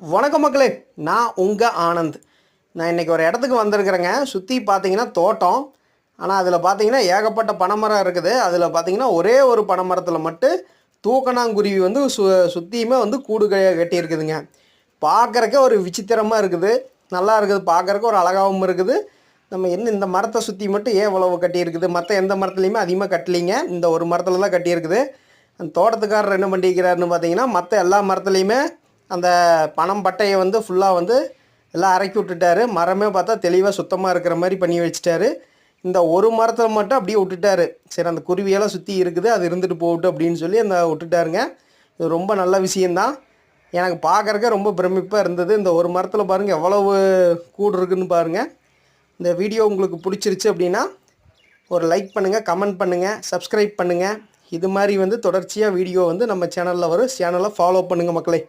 வணக்கம் மக்களே, நான் உங்கள் ஆனந்த். நான் இன்றைக்கி ஒரு இடத்துக்கு வந்திருக்கிறேங்க. சுற்றி பார்த்தீங்கன்னா தோட்டம். ஆனால் அதில் பார்த்தீங்கன்னா ஏகப்பட்ட பனைமரம் இருக்குது. அதில் பார்த்தீங்கன்னா ஒரே ஒரு பனைமரத்தில் மட்டும் தூக்கணாங்குருவி வந்து சுற்றியுமே வந்து கூடு கட்டியிருக்குதுங்க. பார்க்குறக்கே ஒரு விசித்திரமாக இருக்குது, நல்லா இருக்குது, பார்க்குறக்கு ஒரு அழகாகவும் இருக்குது. நம்ம இந்த மரத்தை சுற்றி மட்டும் ஏன் இவ்வளவு கட்டியிருக்குது, மற்ற எந்த மரத்துலையுமே அதிகமாக கட்டலிங்க, இந்த ஒரு மரத்தில் தான் கட்டியிருக்குது. அந்த தோட்டத்துக்காரர் என்ன பண்ணிக்கிறாருன்னு பார்த்தீங்கன்னா மற்ற எல்லா மரத்துலேயுமே அந்த பனம் பட்டையை வந்து ஃபுல்லாக வந்து எல்லாம் இறக்கி விட்டுட்டாரு. மரமே பார்த்தா தெளிவாக சுத்தமாக இருக்கிற மாதிரி பண்ணி வச்சுட்டாரு. இந்த ஒரு மரத்தில் மட்டும் அப்படியே விட்டுட்டாரு. சரி, அந்த குருவியெல்லாம் சுற்றி இருக்குது, அது இருந்துட்டு போகட்டும் அப்படின்னு சொல்லி அந்த விட்டுட்டாருங்க. இது ரொம்ப நல்ல விஷயந்தான். எனக்கு பார்க்குறக்க ரொம்ப பிரமிப்பாக இருந்தது. இந்த ஒரு மரத்தில் பாருங்கள் எவ்வளவு கூடு இருக்குதுன்னு பாருங்கள். இந்த வீடியோ உங்களுக்கு பிடிச்சிருச்சு அப்படின்னா ஒரு லைக் பண்ணுங்கள், கமெண்ட் பண்ணுங்கள், சப்ஸ்கிரைப் பண்ணுங்கள். இது மாதிரி வந்து தொடர்ச்சியாக வீடியோ வந்து நம்ம சேனலில் வரும். சேனலை ஃபாலோ பண்ணுங்கள் மக்களே.